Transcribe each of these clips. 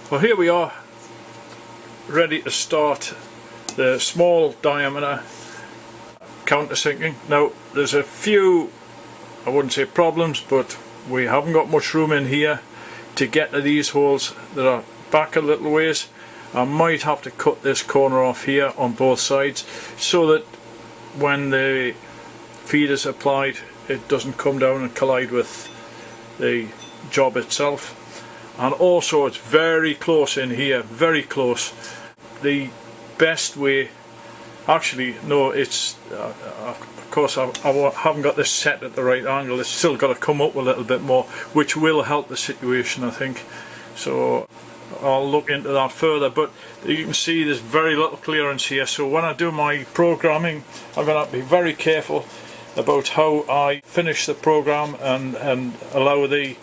Well, here we are, ready to start the small diameter countersinking. Now there's a few, I wouldn't say problems, but we haven't got much room in here to get to these holes that are back a little ways. I might have to cut this corner off here on both sides so that when the feed is applied it doesn't come down and collide with the job itself. And also it's very close in here, very close. The best way, actually no, it's of course I haven't got this set at the right angle. It's still got to come up a little bit more, which will help the situation, I think. So I'll look into that further, but you can see there's very little clearance here, so when I do my programming I'm going to have to be very careful about how I finish the program and allow the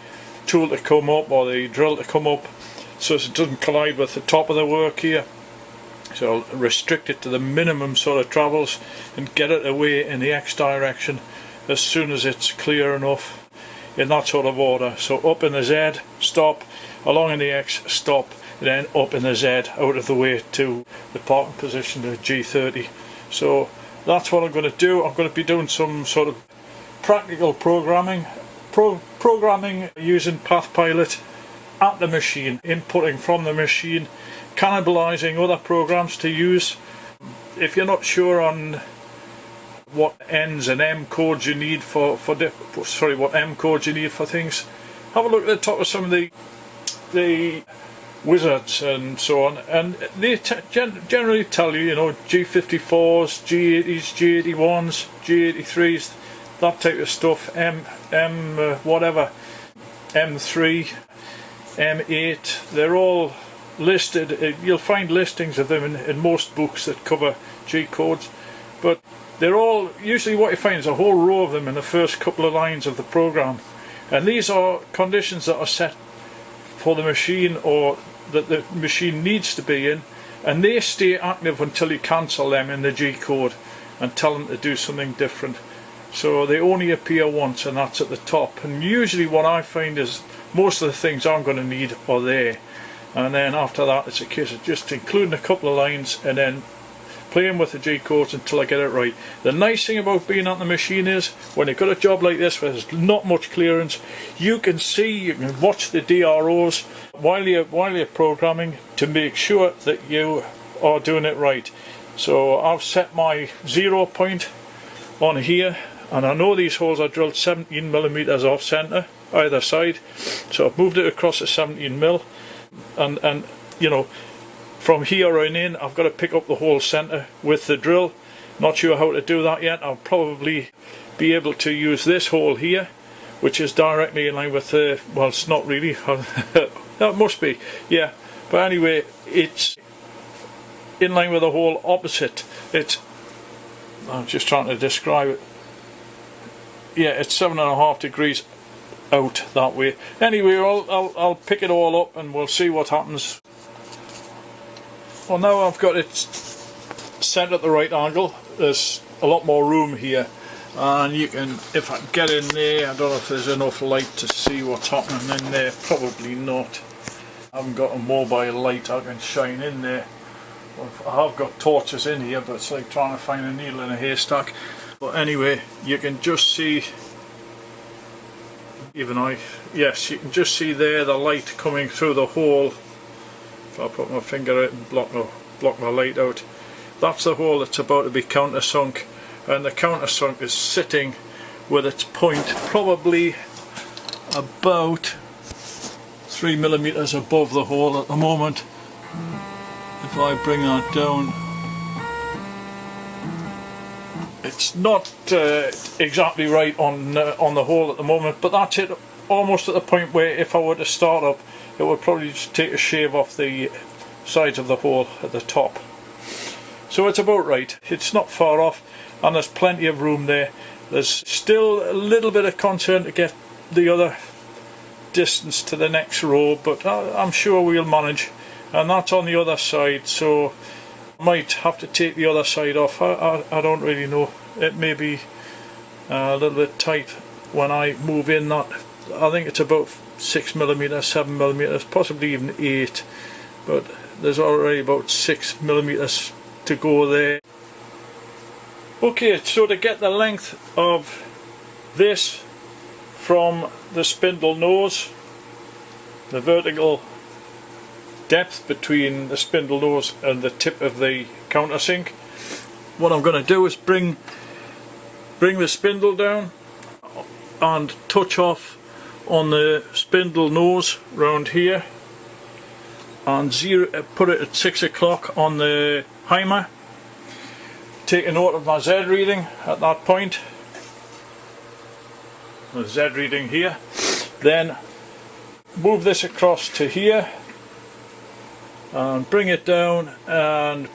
tool to come up or the drill to come up so it doesn't collide with the top of the work here. So I'll restrict it to the minimum sort of travels and get it away in the X direction as soon as it's clear enough, in that sort of order. So up in the Z, stop, along in the X, stop, and then up in the Z, out of the way to the parking position, the G30. So that's what I'm going to do. I'm going to be doing some sort of practical programming using PathPilot at the machine, inputting from the machine, cannibalizing other programs to use. If you're not sure on what N's and M codes you need what M codes you need for things, have a look at the top of some of the wizards and so on, and they generally tell you, you know, G54s, G80s, G81s, G83s, that type of stuff, whatever, M3, M8, they're all listed. You'll find listings of them in most books that cover G codes, but they're all, usually what you find is a whole row of them in the first couple of lines of the program, and these are conditions that are set for the machine or that the machine needs to be in, and they stay active until you cancel them in the G code and tell them to do something different. So they only appear once, and that's at the top, and usually what I find is most of the things I'm going to need are there, and then after that it's a case of just including a couple of lines and then playing with the G codes until I get it right. The nice thing about being on the machine is when you've got a job like this where there's not much clearance, you can see, you can watch the DROs while you're programming to make sure that you are doing it right. So I've set my 0 point on here, and I know these holes are drilled 17mm off centre either side, so I've moved it across to 17mm, and you know, from here on in I've got to pick up the whole centre with the drill. Not sure how to do that yet. I'll probably be able to use this hole here, which is directly in line with the, well, it's not really, that must be, yeah, but anyway it's in line with the hole opposite. I'm just trying to describe it. Yeah, it's 7.5 degrees out that way. Anyway, I'll pick it all up and we'll see what happens. Well, now I've got it set at the right angle, there's a lot more room here, and you can, if I get in there, I don't know if there's enough light to see what's happening in there, probably not. I haven't got a mobile light I can shine in there. I have got torches in here, but it's like trying to find a needle in a haystack. But anyway, you can just see, yes, you can just see there the light coming through the hole. If I put my finger out and block my light out, that's the hole that's about to be countersunk, and the countersunk is sitting with its point probably about 3mm above the hole at the moment. If I bring that down, it's not exactly right on the hole at the moment, but that's it, almost at the point where if I were to start up it would probably just take a shave off the sides of the hole at the top. So it's about right, it's not far off, and there's plenty of room there. There's still a little bit of concern to get the other distance to the next row, but I'm sure we'll manage. And that's on the other side, so I might have to take the other side off. I don't really know, it may be a little bit tight when I move in that. I think it's about 6mm, 7mm, possibly even 8, but there's already about 6mm to go there. Okay, so to get the length of this from the spindle nose, the vertical depth between the spindle nose and the tip of the countersink, what I'm going to do is bring the spindle down and touch off on the spindle nose round here, and put it at 6 o'clock on the Heimer. Take a note of my Z reading at that point, the Z reading here, then move this across to here and bring it down and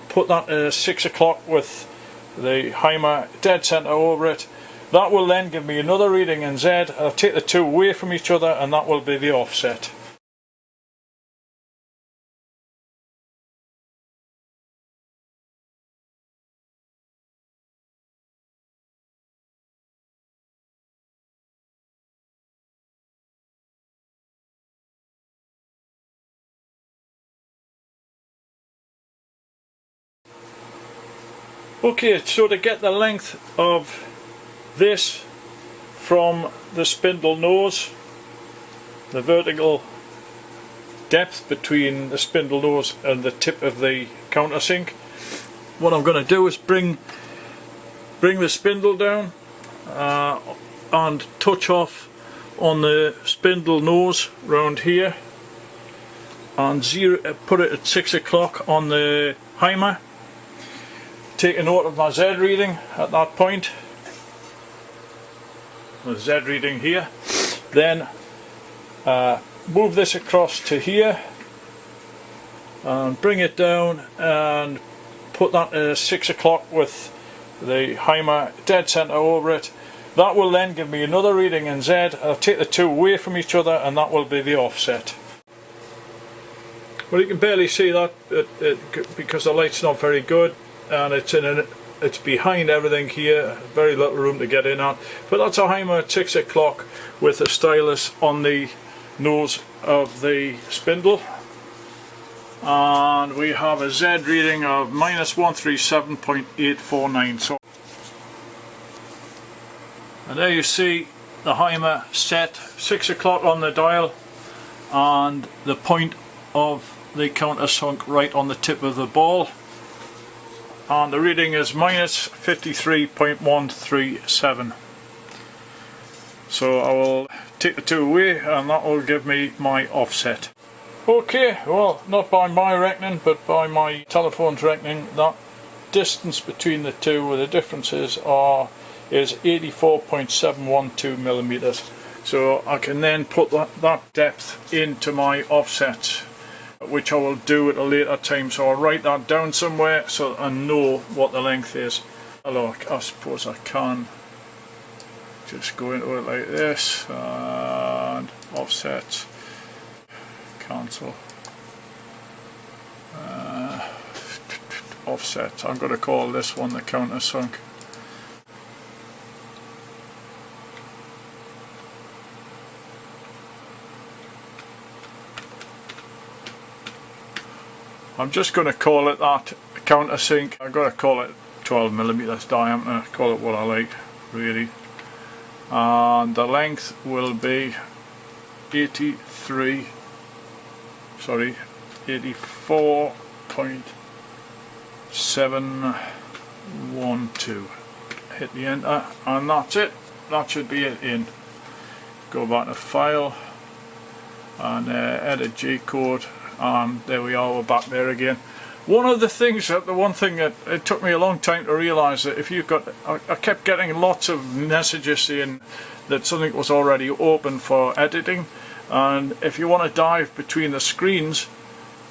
put that at 6 o'clock with the Heimer dead center over it. That will then give me another reading in Z. I'll take the two away from each other and that will be the offset. Okay, so to get the length of this from the spindle nose, the vertical depth between the spindle nose and the tip of the countersink, what I'm going to do is bring the spindle down and touch off on the spindle nose round here and put it at 6 o'clock on the Heimer. Take a note of my Z reading at that point, the Z reading here, then move this across to here and bring it down and put that at 6 o'clock with the Heimer dead center over it. That will then give me another reading in Z. I'll take the two away from each other and that will be the offset. Well, you can barely see that because the light's not very good, and it's behind everything here, very little room to get in at, but that's a Heimer at 6 o'clock with a stylus on the nose of the spindle, and we have a Z reading of -137.849. So, and there you see the Heimer set 6 o'clock on the dial and the point of the countersunk right on the tip of the ball, and the reading is -53.137. So I will take the two away and that will give me my offset. Okay, well, not by my reckoning but by my telephone's reckoning, that distance between the two, where the differences are, is 84.712mm. So I can then put that depth into my offsets, which I will do at a later time. So I'll write that down somewhere so I know what the length is. Although I suppose I can just go into it like this and offset, cancel, offset. I'm going to call this one the countersunk. I'm just going to call it that, countersink. I've got to call it 12mm diameter, call it what I like really. And the length will be 84.712. Hit the enter and that's it. That should be it in. Go back to file and edit G-code. And there we are, we're back there again. One of the things, the one thing that it took me a long time to realise, that if you've got, I kept getting lots of messages saying that something was already open for editing, and if you want to dive between the screens,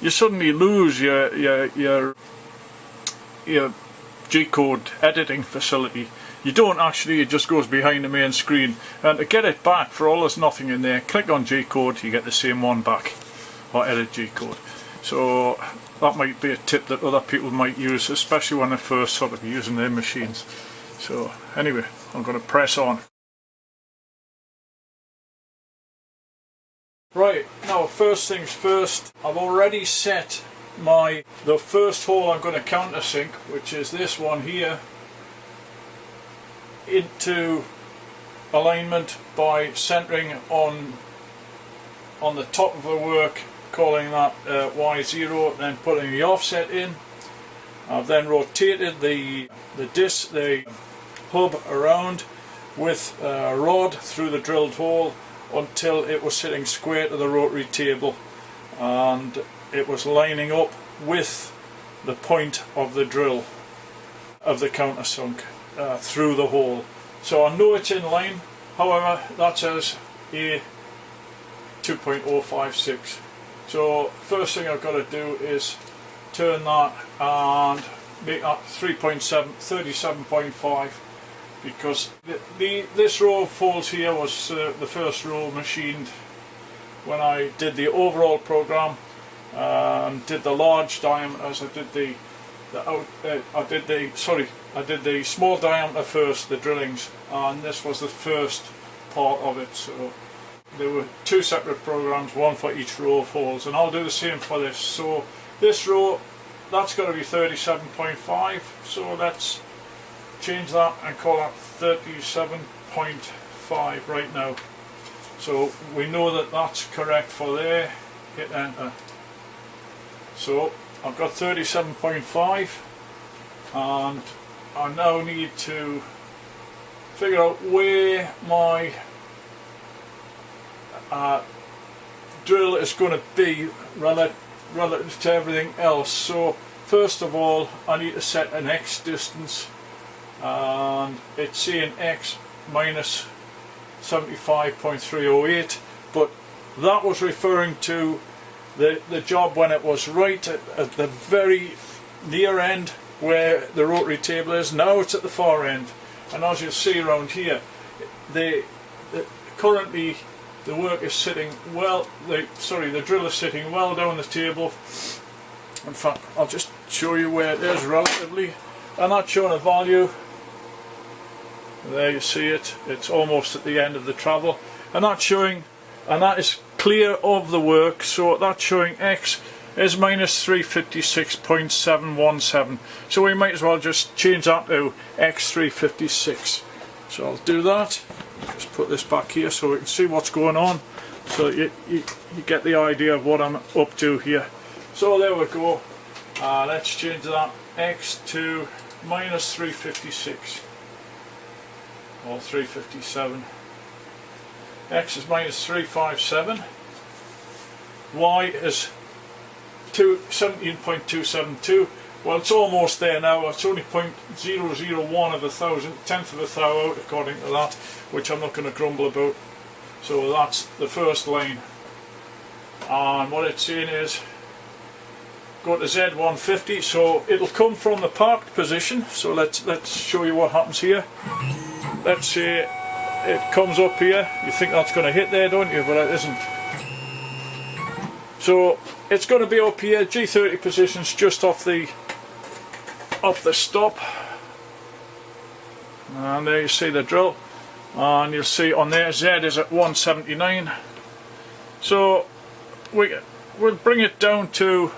you suddenly lose your G-code editing facility. You don't actually, it just goes behind the main screen, and to get it back, for all there's nothing in there, click on G-code, you get the same one back. Or edit G-code. So that might be a tip that other people might use, especially when they're first sort of using their machines. So anyway, I'm going to press on. Right, now first things first, I've already set the first hole I'm going to countersink, which is this one here, into alignment by centering on the top of the work, calling that Y0, and then putting the offset in. I've then rotated the hub around with a rod through the drilled hole until it was sitting square to the rotary table and it was lining up with the point of the drill of the countersunk through the hole. So I know it's in line, however that says a 2.056. So first thing I've got to do is turn that and make that 37.5, because this row of holes here was the first row machined when I did the overall program, did the large diameters. I did the small diameter first, the drillings, and this was the first part of it. So there were two separate programs, one for each row of holes, and I'll do the same for this. So this row, that's got to be 37.5, so let's change that and call that 37.5 right now. So we know that that's correct for there. Hit enter. So I've got 37.5, and I now need to figure out where my drill is going to be relative to everything else. So first of all, I need to set an X distance, and it's saying X minus 75.308, but that was referring to the job when it was right at the very near end where the rotary table is. Now it's at the far end, and as you'll see around here, currently the work is sitting well, the drill is sitting well down the table. In fact, I'll just show you where it is relatively, and that's showing a value. There you see it, it's almost at the end of the travel, and that's showing, and that is clear of the work, so that's showing X is minus 356.717. So we might as well just change that to X356. So I'll do that. Just put this back here so we can see what's going on, so you get the idea of what I'm up to here. So there we go. Let's change that X to minus 356 or 357. X is minus 357. Y is 17.272. Well, it's almost there now. It's only 0.001 of a thousandth, tenth of a thou out according to that, which I'm not going to grumble about. So that's the first line, and what it's saying is go to Z150. So it'll come from the parked position. So let's show you what happens here. Let's say it comes up here. You think that's going to hit there, don't you? But it isn't. So it's going to be up here. G30 positions just off the stop, and there you see the drill, and you'll see on there Z is at 179. So we'll bring it down to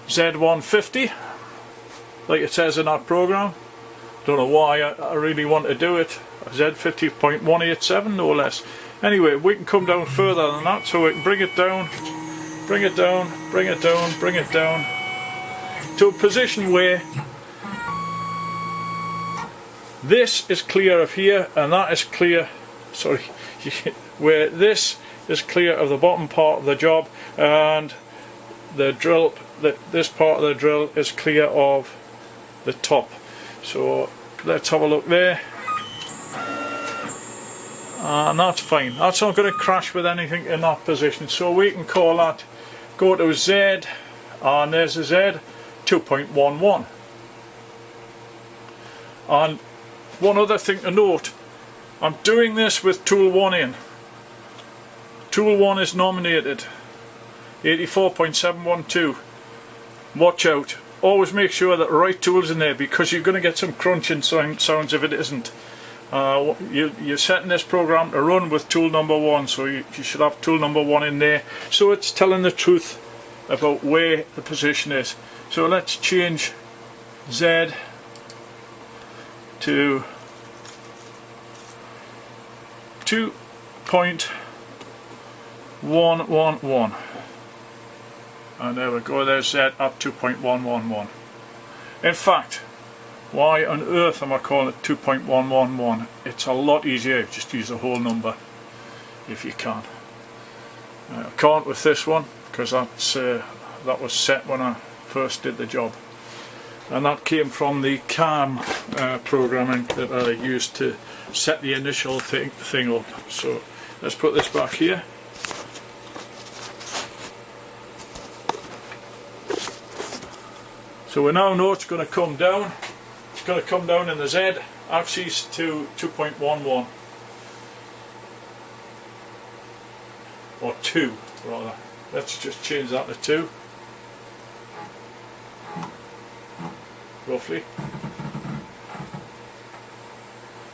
Z150 like it says in our program. Don't know why I really want to do it. Z50.187 no less. Anyway, we can come down further than that, so we can bring it down, bring it down, bring it down, bring it down to a position where this is clear of here, and that is clear, sorry, where this is clear of the bottom part of the job, and the drill, this part of the drill is clear of the top. So let's have a look there, and that's fine. That's not going to crash with anything in that position. So we can call that, go to Z, and there's the Z, 2.11. And one other thing to note, I'm doing this with tool 1 in. Tool 1 is nominated 84.712. Watch out. Always make sure that the right tool's in there, because you're going to get some crunching sounds if it isn't. you're setting this program to run with tool number 1, so you should have tool number 1 in there, so it's telling the truth about where the position is. So let's change Z to 2.111, and there we go, there's Z at 2.111. In fact, why on earth am I calling it 2.111? It's a lot easier, just use the whole number if you can. I can't with this one because that was set when I first did the job, and that came from the CAM programming that I used to set the initial thing up. So let's put this back here. So we now know it's going to come down. It's going to come down in the Z axis to 2.11, or 2 rather. Let's just change that to 2, roughly.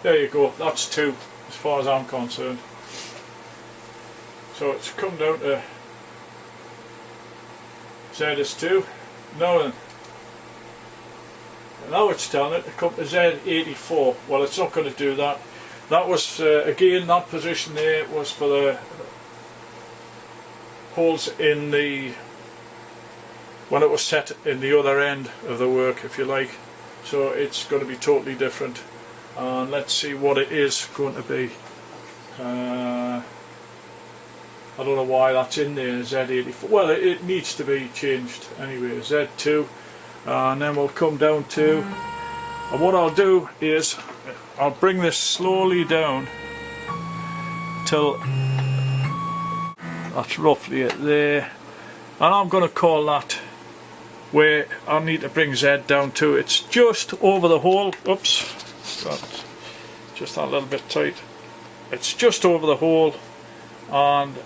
There you go, that's 2 as far as I'm concerned. So it's come down to Z is 2. Now then, now it's telling it to come to Z84. Well, it's not going to do that. That was, again, that position there was for the holes in the, when it was set in the other end of the work, if you like. So it's going to be totally different. And let's see what it is going to be. I don't know why that's in there, Z84. Well, it needs to be changed anyway, Z2. And then we'll come down to, and what I'll do is I'll bring this slowly down till that's roughly it there, and I'm going to call that where I need to bring Z down to. It's just over the hole. Oops, that's just that little bit tight. It's just over the hole, and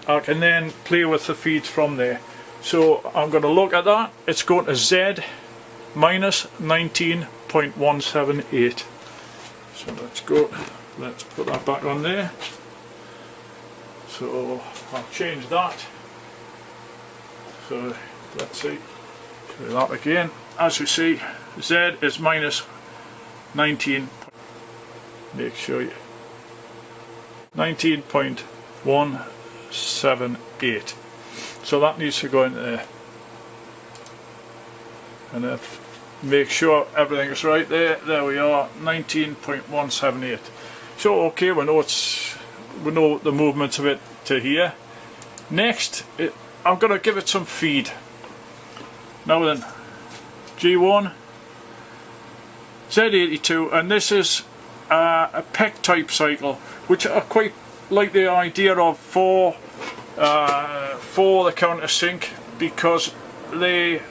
I can then play with the feeds from there. So I'm going to look at that. It's going to Z minus 19.178. So let's go. Let's put that back on there. So I'll change that. So let's see. Do that again. As you see, Z is minus 19. Make sure you 19.178. So that needs to go in there, and if make sure everything is right there. There we are, 19.178. So okay, we know the movements of it to here. Next, I'm going to give it some feed. Now then, G1, Z82, and this is a PEC type cycle, which I quite like the idea of for the countersink, because they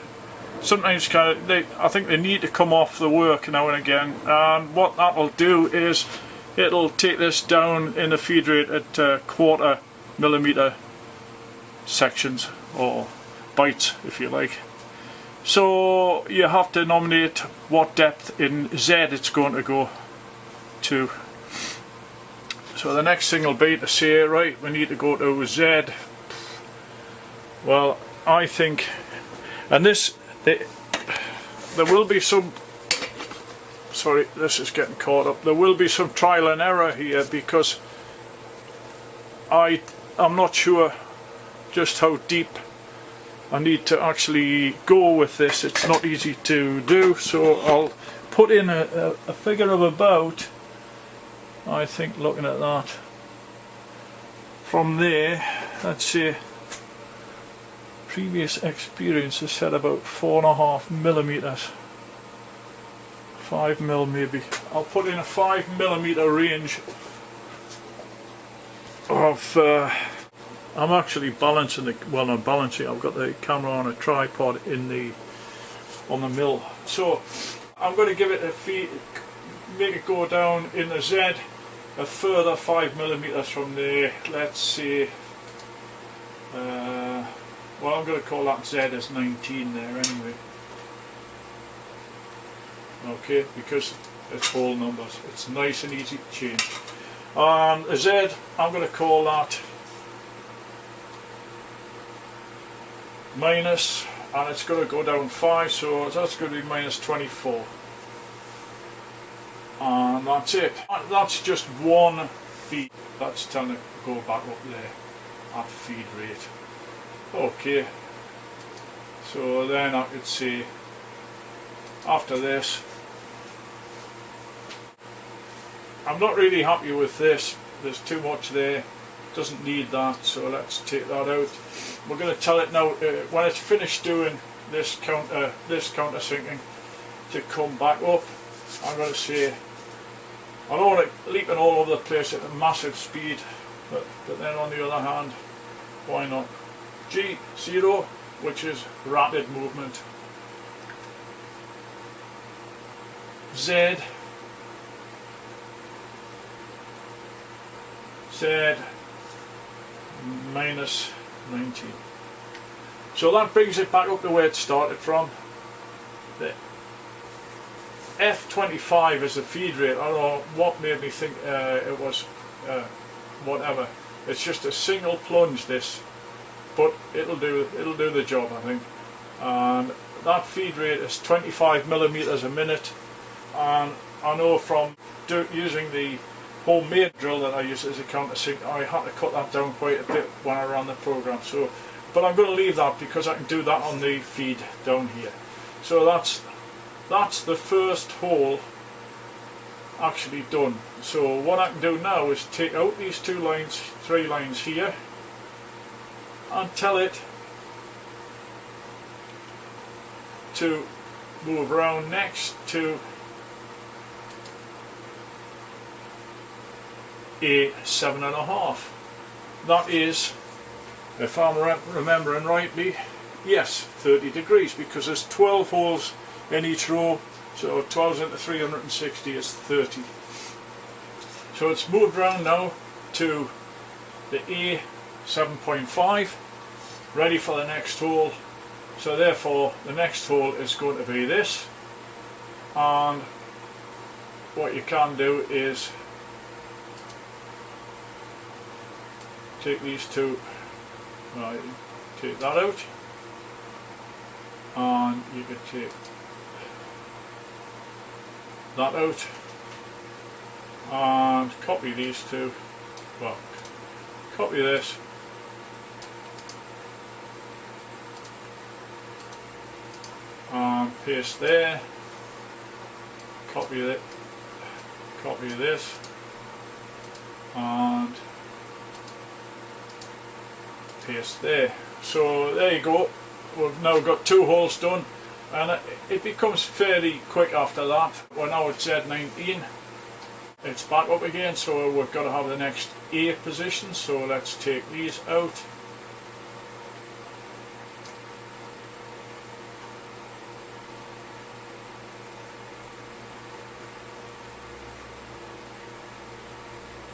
sometimes I think they need to come off the work now and again, and what that will do is it'll take this down in the feed rate at 1/4 millimeter sections, or bites if you like. So you have to nominate what depth in Z it's going to go to. So the next thing will be to say, right, we need to go to Z. Well, I think, and this, there will be some, sorry, this is getting caught up, there will be some trial and error here, because I'm not sure just how deep I need to actually go with this. It's not easy to do, so I'll put in a figure of about, I think, looking at that, from there, let's see, previous experience has said about 4.5 millimeters, 5 mil maybe. I'll put in a 5 millimeter range of, I'm actually balancing the, well, not balancing, I've got the camera on a tripod on the mill. So I'm going to give it a feed, make it go down in the Z a further 5 millimeters from there. Let's see, well, I'm going to call that Z as 19 there anyway. Okay, because It's whole numbers. It's nice and easy to change. And a Z, I'm going to call that minus, and it's going to go down 5, so that's going to be minus 24. And that's it. That's just one feed. That's telling it to go back up there at feed rate. Okay. So then I could say, after this, I'm not really happy with this. There's too much there. Doesn't need that, so let's take that out. We're going to tell it now when it's finished doing this countersinking to come back up. I'm going to say, I don't want it leaping all over the place at a massive speed, but then on the other hand, why not? G0, which is rapid movement. Z minus 19. So that brings it back up to where it started from. The F25 is the feed rate. I don't know what made me think it was whatever. It's just a single plunge, this, but it'll do the job, I think. And that feed rate is 25 millimeters a minute. And I know from using the homemade drill that I use as a countersink, I had to cut that down quite a bit when I ran the program. So, but I'm going to leave that because I can do that on the feed down here. So that's the first hole actually done. So what I can do now is take out these 3 lines here, and tell it to move around next to a 7.5. That is, if I'm remembering rightly, yes, 30 degrees, because there's 12 holes in each row, so 12 into 360 is 30. So it's moved around now to the A7.5, ready for the next hole. So therefore the next hole is going to be this, and what you can do is take these two, take that out, and you could take that out and copy these two, well, copy this and paste there, copy this and paste there. So there you go, we've now got 2 holes done, and it becomes fairly quick after that. Well, now it's Z19, it's back up again, so we've got to have the next A position, so let's take these out.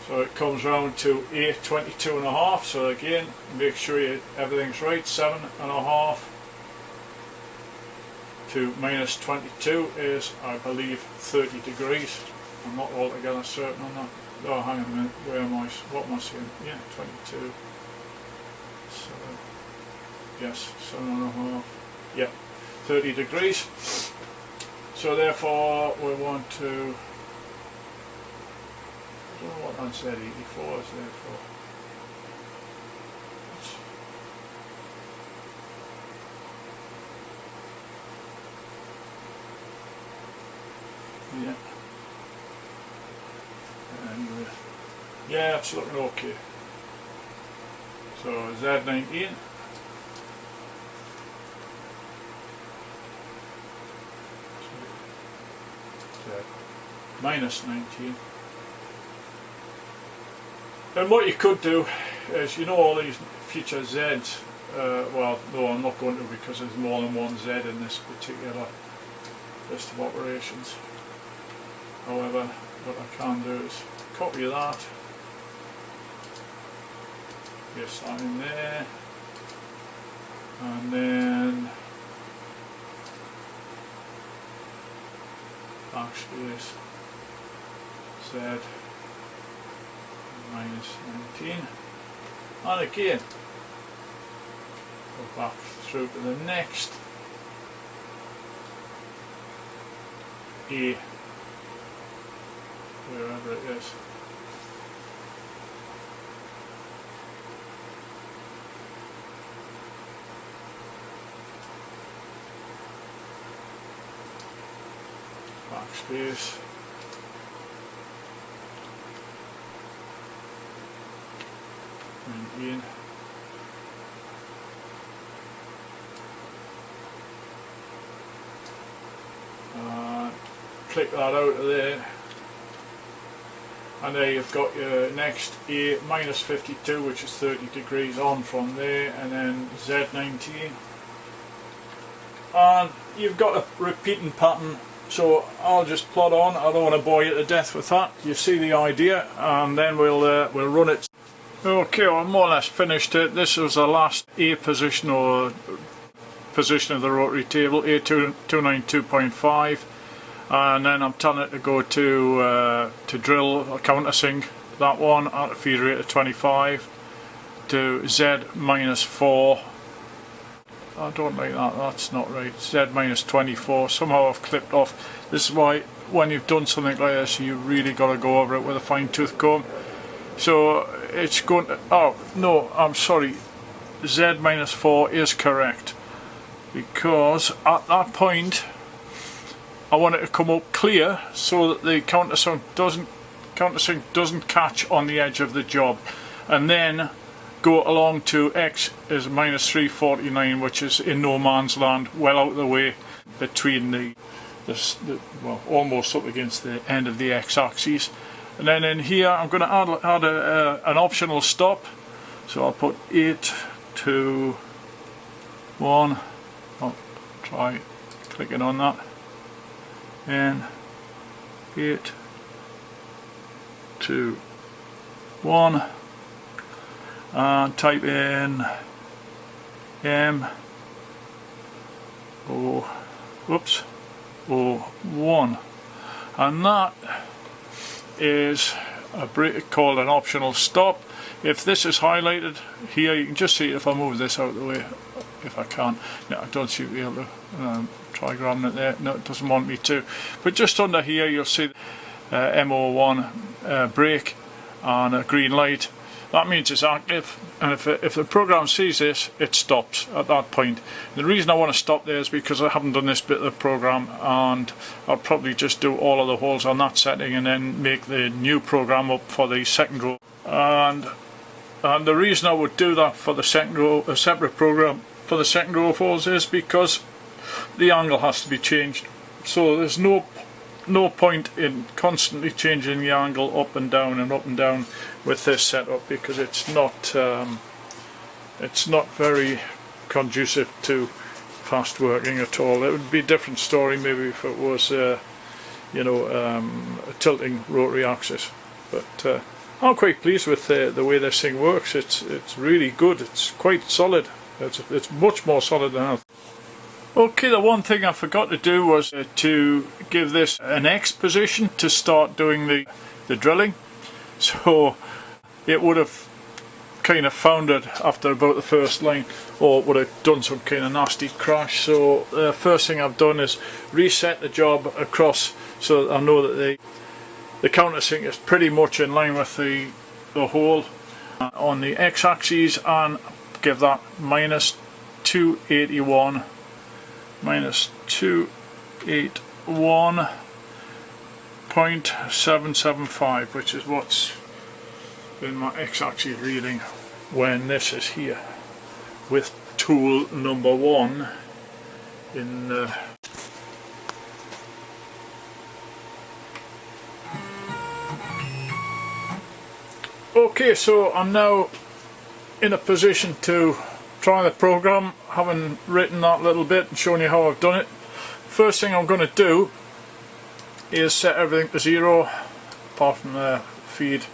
So it comes round to A22.5, so again, make sure everything's right, 7.5 to minus 22 is, I believe, 30 degrees. I'm not altogether certain on that. Oh, hang on a minute, what am I saying? Yeah, 22. So, yes, 7.5. Yeah, 30 degrees. So therefore, we want to, I don't know what that said, 84 is there for. Yeah. Anyway, yeah, it's looking okay. So Z19. Minus 19. And what you could do is, you know, all these future Zs, well, no, I'm not going to, because there's more than one Z in this particular list of operations. However, what I can do is copy that, paste that in there, and then backspace, Z minus 19, and again go back through to the next A, wherever it is. Backspace. And in. Click that out of there, and there you've got your next A minus 52, which is 30 degrees on from there, and then Z19, and you've got a repeating pattern. So I'll just plot on. I don't want to bore you to death with that. You see the idea, and then we'll run it. Okay, I'm more or less finished it. This was the last A position, or position of the rotary table, A292.5, and then I'm telling it to go to drill a countersink, that one at a feed rate of 25, to Z minus 4. I don't like that, that's not right. Z minus 24, somehow I've clipped off. This is why when you've done something like this, you really got to go over it with a fine tooth comb. So it's going to, oh no, I'm sorry, Z minus 4 is correct, because at that point I want it to come up clear so that the countersink doesn't catch on the edge of the job, and then go along to X is minus 349, which is in no man's land, well out of the way between the well, almost up against the end of the X axis. And then in here I'm going to add an optional stop, so I'll put 8 to 1. I'll try clicking on that, and 8 to 1, and type in M01, and that is a break called an optional stop. If this is highlighted here, you can just see if I move this out of the way, if I can. No, I don't seem to be able to try grabbing it there. No, it doesn't want me to. But just under here you'll see M01 break and a green light. That means it's active, and if the program sees this, it stops at that point. The reason I want to stop there is because I haven't done this bit of the program, and I'll probably just do all of the holes on that setting and then make the new program up for the second row. And the reason I would do that for the second row, a separate program for the second row of holes, is because the angle has to be changed. So there's no point in constantly changing the angle up and down with this setup, because it's not very conducive to fast working at all. It would be a different story maybe if it was a tilting rotary axis, but I'm quite pleased with the way this thing works. It's really good. It's quite solid. It's much more solid than I thought. Okay, the one thing I forgot to do was to give this an X position to start doing the drilling. So it would have kind of foundered after about the first line, or would have done some kind of nasty crash. So the first thing I've done is reset the job across, so that I know that the countersink is pretty much in line with the hole on the X axis, and give that minus 281. Minus 281.775, which is what's in my X-axis reading when this is here, with tool number 1 in Okay, so I'm now in a position to try the program, having written that little bit and shown you how I've done it. First thing I'm going to do is set everything to 0, apart from the feed.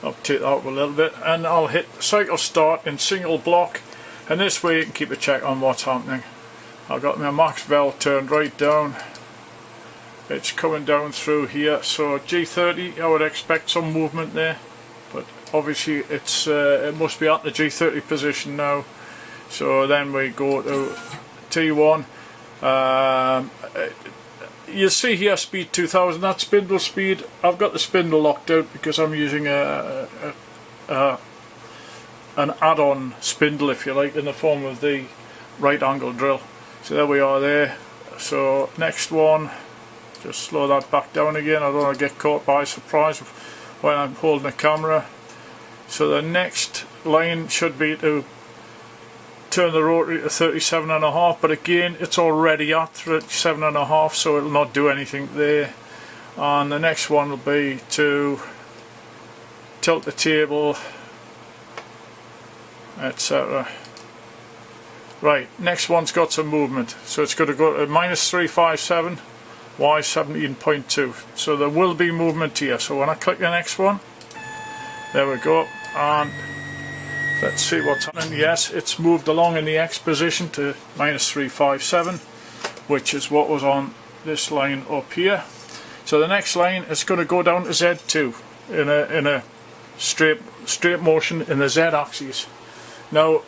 I'll take that up a little bit, and I'll hit cycle start in single block, and this way you can keep a check on what's happening. I've got my max vel turned right down, it's coming down through here. So G30, I would expect some movement there, but obviously it's it must be at the G30 position now. So then we go to T1. You see here speed 2000, that's spindle speed. I've got the spindle locked out because I'm using an add-on spindle, if you like, in the form of the right angle drill. So there we are there. So next one, just slow that back down again. I don't want to get caught by surprise when I'm holding the camera. So the next line should be to turn the rotary to 37.5, but again it's already at 37.5, so it'll not do anything there. And the next one will be to tilt the table, etc. Right, next one's got some movement, so it's going to go to -357, Y 17.2. So there will be movement here. So when I click the next one, there we go, and let's see what's happening. Yes, it's moved along in the X position to -357, which is what was on this line up here. So the next line is going to go down to Z2 in a straight motion in the Z axis. Now,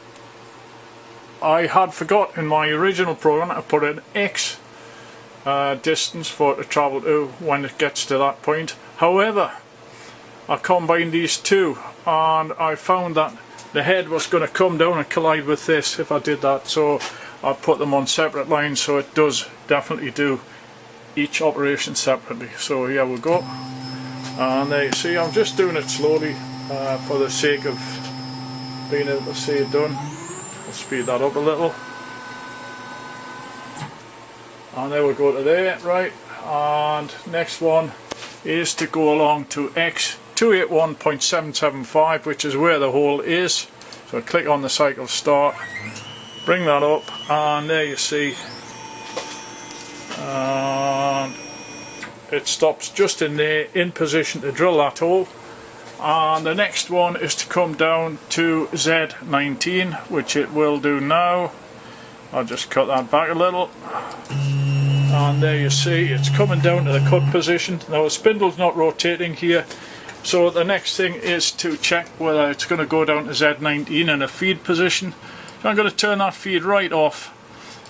I had forgot in my original program to put an X distance for it to travel to when it gets to that point. However, I combined these two and I found that the head was going to come down and collide with this if I did that, so I put them on separate lines, so it does definitely do each operation separately. So here we go, and there you see I'm just doing it slowly for the sake of being able to see it done. I'll speed that up a little, and there we go to there. Right, and next one is to go along to X 281.775, which is where the hole is. So I click on the cycle start, bring that up, and there you see, and it stops just in there, in position to drill that hole. And the next one is to come down to Z19, which it will do now. I'll just cut that back a little, and there you see it's coming down to the cut position. Now the spindle's not rotating here, so the next thing is to check whether it's going to go down to Z19 in a feed position. So I'm going to turn that feed right off,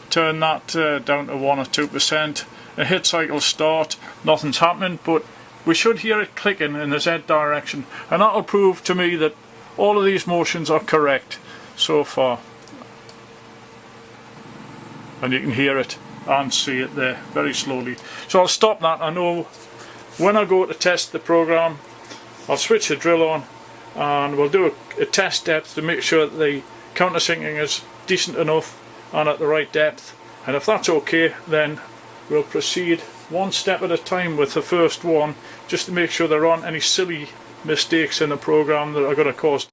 turn that down to 1 or 2%, and hit cycle start. Nothing's happening, but we should hear it clicking in the Z direction, and that will prove to me that all of these motions are correct so far. And you can hear it and see it there very slowly. So I'll stop that. I know when I go to test the program, I'll switch the drill on and we'll do a test depth to make sure that the countersinking is decent enough and at the right depth, and if that's okay, then we'll proceed one step at a time with the first one, just to make sure there aren't any silly mistakes in the program that are going to cause